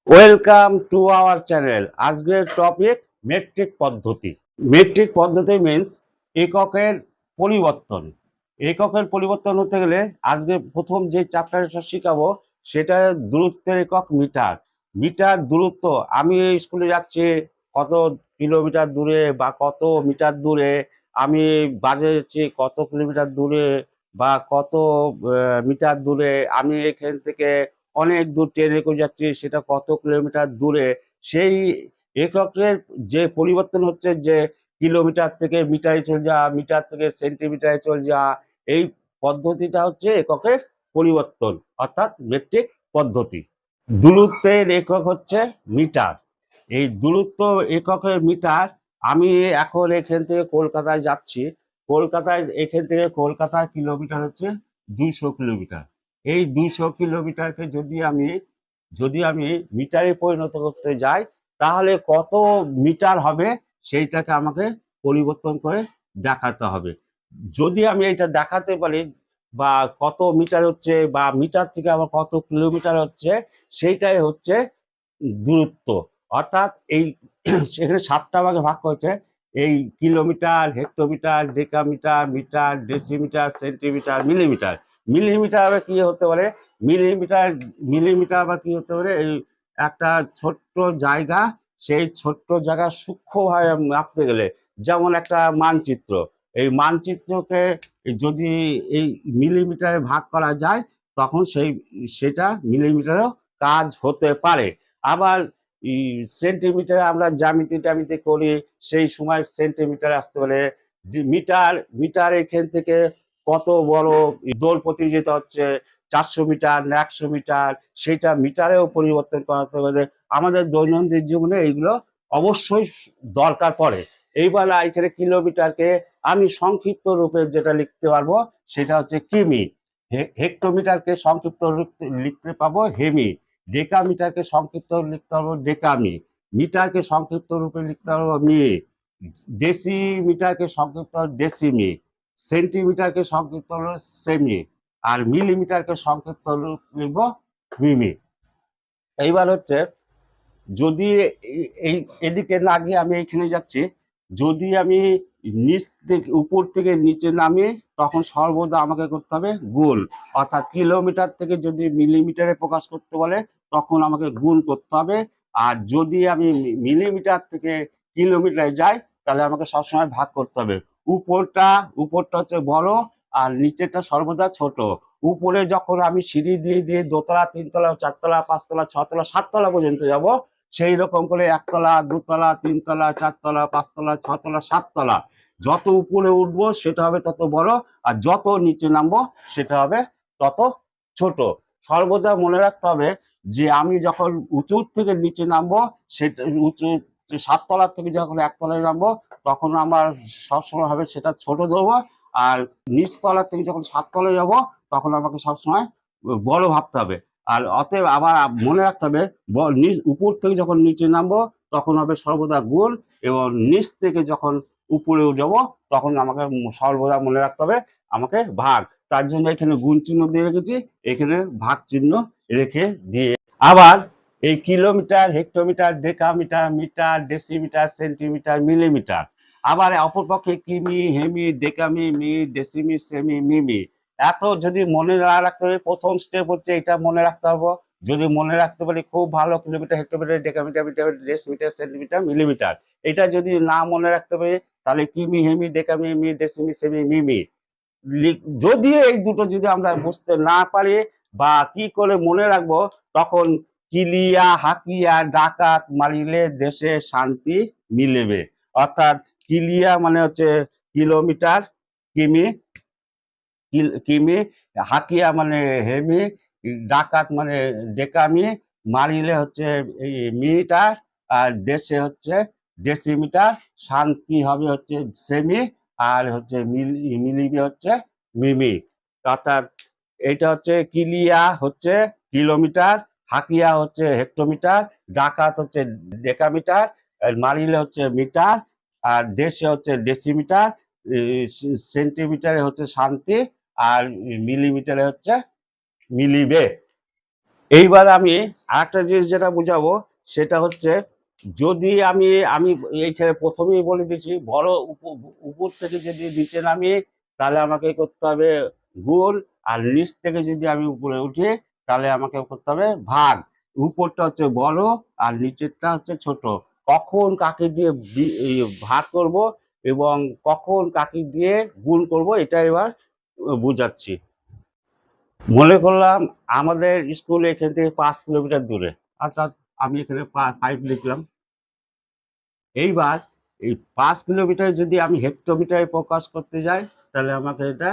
Welcome to our channel. আজকের topic metric পদ্ধতি। Metric পদ্ধতি মিন্স এককের পরিবর্তন। এককের পরিবর্তন হতে গেলে আজকে প্রথম যে চ্যাপ্টারটা শিখাবো সেটা দূরত্বের একক মিটার। মিটার দূরত্ব, আমি স্কুলে যাচ্ছি কত কিলোমিটার দূরে বা কত মিটার দূরে, আমি বাজে যাচ্ছি কত কিলোমিটার দূরে বা কত মিটার দূরে, আমি এখান থেকে অনেক দূর ট্রেনে করে যাচ্ছি সেটা কত কিলোমিটার দূরে। সেই এককের যে পরিবর্তন হচ্ছে, যে কিলোমিটার থেকে মিটারে চলে যা, মিটার থেকে সেন্টিমিটারে চলে যা, এই পদ্ধতিটা হচ্ছে এককের পরিবর্তন, অর্থাৎ মেট্রিক পদ্ধতি। দূরত্বের একক হচ্ছে মিটার। এই দূরত্ব এককের মিটার। আমি এখন এখান থেকে কলকাতায় যাচ্ছি, কলকাতায় এখান থেকে কলকাতার কিলোমিটার হচ্ছে 200 কিলোমিটার। এই 200 কিলোমিটারকে যদি আমি মিটারে পরিণত করতে যাই, তাহলে কত মিটার হবে সেইটাকে আমাকে পরিবর্তন করে দেখাতে হবে। যদি আমি এটা দেখাতে পারি বা কত মিটার হচ্ছে বা মিটার থেকে আবার কত কিলোমিটার হচ্ছে, সেইটাই হচ্ছে দূরত্ব। অর্থাৎ এই সেখানে 7টা ভাগে ভাগ করেছে। এই kilometre, hectometre, decametre, metre, decimetre, centimetre, millimetre. Millimetre আবার কি হতে পারে? মিলিমিটার মিলিমিটার আবার কি হতে পারে? এই একটা ছোট্ট জায়গা, সেই ছোট্ট জায়গা সূক্ষ্মভাবে মাপতে গেলে, যেমন একটা মানচিত্র, এই মানচিত্রকে যদি এই মিলিমিটারে ভাগ করা যায়, তখন সেটা মিলিমিটারও কাজ হতে পারে। আবার সেন্টিমিটারে আমরা জ্যামিতি ট্যামিতি করি, সেই সময় সেন্টিমিটার আসতে পারে। মিটার, মিটার এখান থেকে কত বড় দৌড় প্রতিযোগিতা হচ্ছে, 400 মিটার না 100 মিটার, সেটা মিটারেও পরিবর্তন করাতে পারে। আমাদের দৈনন্দিন জীবনে এইগুলো অবশ্যই দরকার পড়ে। এইবার এখানে কিলোমিটারকে আমি সংক্ষিপ্ত রূপে যেটা লিখতে পারবো সেটা হচ্ছে কিমি। হেক্টোমিটারকে সংক্ষিপ্ত লিখতে পাবো হেমি। ডেকামিটারকে সংক্ষিপ্ত লিখতে পারবো ডেকামি। মিটারকে সংক্ষিপ্ত রূপে লিখতে পারবো মি। ডেসিমিটারকে সংক্ষিপ্ত ডেসিমি। সেন্টিমিটারকে সংক্ষিপ্ত হলো সেমি। আর মিলিমিটারকে সংক্ষিপ্ত রূপ লিখবো মিমি। এইবার হচ্ছে, যদি এই এদিকে না গিয়ে আমি এইখানে যাচ্ছি, যদি আমি নিচ থেকে উপর থেকে নিচে নামি, তখন সর্বদা আমাকে করতে হবে গুণ। অর্থাৎ কিলোমিটার থেকে যদি মিলিমিটারে প্রকাশ করতে বলে, তখন আমাকে গুণ করতে হবে। আর যদি আমি মিলিমিটার থেকে কিলোমিটারে যাই, তাহলে আমাকে সবসময় ভাগ করতে হবে। উপরটা উপরটা হচ্ছে বড়, আর নিচেরটা সর্বদা ছোট। উপরে যখন আমি সিঁড়ি দিয়ে দিয়ে দোতলা, তিনতলা, চারতলা, পাঁচতলা, ছতলা, সাততলা পর্যন্ত যাব, সেই রকম করে একতলা, দুতলা, তিনতলা, চারতলা, পাঁচতলা, ছতলা, সাততলা, যত উপরে উঠবো সেটা হবে তত বড়, আর যত নিচে নামবো সেটা হবে তত ছোট। সর্বদা মনে রাখতে হবে যে আমি যখন উঁচু থেকে নিচে নামবো, সেটা উঁচু, সাততলার থেকে যখন একতলায় নামবো, তখন আমার সবসময় হবে সেটা ছোট ধরবো। আর নিচ তলার থেকে যখন সাততলায় যাবো, তখন আমাকে সবসময় বড় ভাবতে হবে। আর অতএব আবার মনে রাখতে হবে, উপর থেকে যখন নিচে নামবো তখন হবে সর্বদা গুণ, এবং নিচ থেকে যখন উপরে যাব তখন আমাকে সর্বদা মনে রাখতে হবে আমাকে ভাগ। তার জন্য এখানে গুণ চিহ্ন দিয়ে রেখেছি, এখানে ভাগ চিহ্ন রেখে দিয়ে। আবার এই kilometre, hectometre, decametre, metre, decimetre, centimetre, millimetre, আবার অপরপক্ষে কিমি, হেমি, ডেকামি, মি, ডেসিমি, সেমি, মিমি। এত যদি মনে না রাখতে হবে, প্রথম স্টেপ হচ্ছে এটা মনে রাখতে হবে। যদি মনে রাখতে পারি খুব ভালো, kilometre, hectometre, decametre, metre, decimetre, centimetre, millimetre. এটা যদি না মনে রাখতে পারি, তাহলে কিমি, হেমি, ডেকামি, মি, ডেসিমি, সেমি, মিমি। যদি এই দুটো যদি আমরা বুঝতে না পারি বা কি করে মনে রাখবো, তখন কিলিয়া হাকিয়া ডাকাত মারিলে দেশে শান্তি মিলেবে। অর্থাৎ কিলিয়া মানে হচ্ছে কিলোমিটার, কিমি, কিমি, হাকিয়া মানে হেমি, ডাকাত মানে ডেকামি, মারিলে হচ্ছে এই মিটার, আর দেশে হচ্ছে ডেসিমিটার, শান্তি হবে হচ্ছে সেমি, আর হচ্ছে মিলিবে হচ্ছে মিমি। অর্থাৎ এইটা হচ্ছে কিলিয়া হচ্ছে কিলোমিটার, হাকিয়া হচ্ছে হেক্টোমিটার, ডাকাত হচ্ছে ডেকামিটার, মারিলে হচ্ছে মিটার, আর দেশে হচ্ছে ডেসিমিটার, সেন্টিমিটারে হচ্ছে শান্তি, আর মিলিমিটারে হচ্ছে মিলিবে। এইবার আমি আরেকটা জিনিস যেটা বুঝাবো সেটা হচ্ছে, যদি আমি আমি এইখানে প্রথমেই বলে দিচ্ছি, বড় উপর থেকে যদি নিচে নামি তাহলে আমাকে করতে হবে গুণ, আর নিচ থেকে যদি আমি উপরে উঠি তাহলে আমাকে করতে হবে ভাগ। উপরটা হচ্ছে বড় আর নিচেরটা হচ্ছে ছোট। কখন কাকে দিয়ে এই ভাগ করব এবং কখন কাকে দিয়ে গুণ করব এটা এবার বুঝাচ্ছি। মনে করলাম আমাদের স্কুল এখান থেকে 5 কিলোমিটার দূরে, অর্থাৎ আমি এখানে 5 লিখলাম। এইবার এই 5 কিলোমিটার যদি আমি হেক্টোমিটারে প্রকাশ করতে যাই তাহলে আমাকে এটা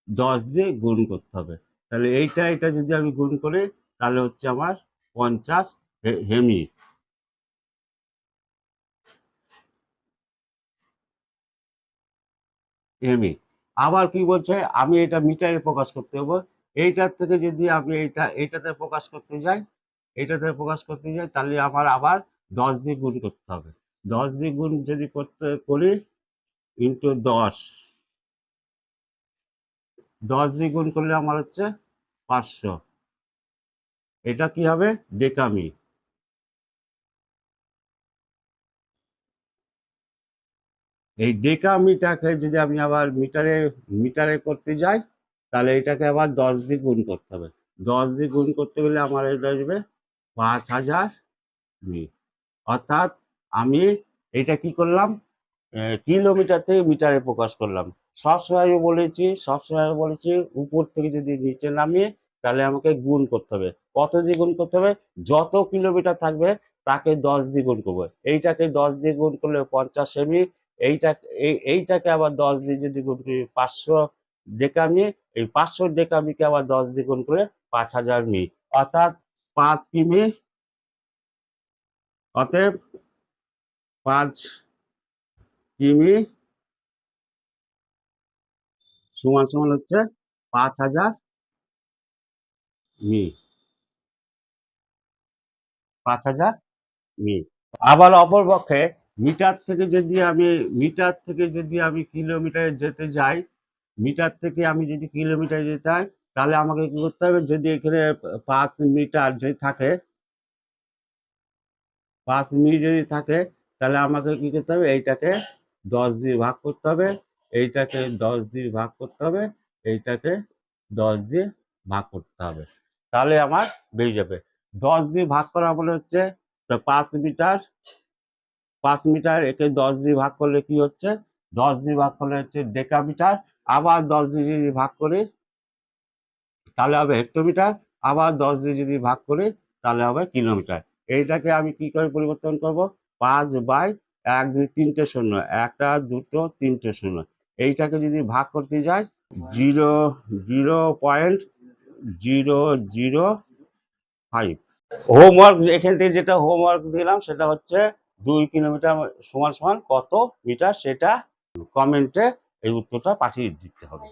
10 দিয়ে গুণ করতে হবে। তাহলে এটা যদি আমি গুণ করি তাহলে হচ্ছে আমার 50 হেমি। হেমি। আবার কি বলছে, আমি এটা মিটারে প্রকাশ করতে হবে। এইটার থেকে যদি আমি এইটাতে প্রকাশ করতে যাই, তাহলে আমার আবার 10 দিয়ে গুণ করতে হবে। 10 দিয়ে গুণ যদি করি ইন্টু 10, 10 দিয়ে গুণ করলে আমার হচ্ছে 500। এটা কি হবে? ডেকামি। এই ডেকামিটাকে যদি আমি আবার মিটারে মিটারে করতে যাই তাহলে এটাকে আবার 10 দিয়ে গুণ করতে হবে। 10 দিয়ে গুণ করতে গেলে আমার এটা আসবে 5000 মি। অর্থাৎ আমি এটা কি করলাম, কিলোমিটার থেকে মিটারে প্রকাশ করলাম। সবসময় বলেছি উপর থেকে যদি নিচে নামিয়ে তাহলে আমাকে গুণ করতে হবে। কত দিয়ে গুণ করতে হবে? যত কিলোমিটার থাকবে তাকে 10 দিয়ে গুণ করবো। এইটাকে 10 দিয়ে গুণ করলে 50 সেমি। এইটা এইটাকে আবার 10 দিয়ে যদি গুণ করি 500 ডেকামি। এই 500 ডেকামিকে আবার 10 দিয়ে গুণ করে 5000 মি। অর্থাৎ 5 কিমি। অতএব 5 কিমি সমান সমান হচ্ছে 5000 মি। 5000 মি। আবার অপরপক্ষে মিটার থেকে যদি আমি কিলোমিটারে যেতে যাই, মিটার থেকে আমি যদি কিলোমিটারে যেতে হয় তাহলে আমাকে কি করতে হবে, যদি এখানে 5 মিটার যদি থাকে, 5 মিটার যদি থাকে তাহলে আমাকে কি করতে হবে, এইটাকে 10 দিয়ে ভাগ করতে হবে, এইটাকে 10 দিয়ে ভাগ করতে হবে, এইটাকে 10 দিয়ে ভাগ করতে হবে। তাহলে আমার বেরিয়ে যাবে। 10 দিয়ে ভাগ করা মানে হচ্ছে 5 মিটার। 5 মিটার একে 10 দিয়ে ভাগ করলে কি হচ্ছে, 10 দিয়ে ভাগ করলে হচ্ছে ডেকামিটার। আবার 10 দিয়ে যদি ভাগ করি তাহলে হবে হেক্টোমিটার। আবার 10 দিয়ে যদি ভাগ করি তাহলে হবে কিলোমিটার। এইটাকে আমি কি করে পরিবর্তন করব? 5/1 2 3টে শূন্য, একটা দুটো তিনটে শূন্য। এইটাকে যদি ভাগ করতে যাই 0.0005। হোমওয়ার্ক এখান থেকে যেটা হোমওয়ার্ক দিলাম সেটা হচ্ছে 2 কিলোমিটার সমান সমান কত মিটার, সেটা কমেন্টে এই উত্তরটা পাঠিয়ে দিতে হবে।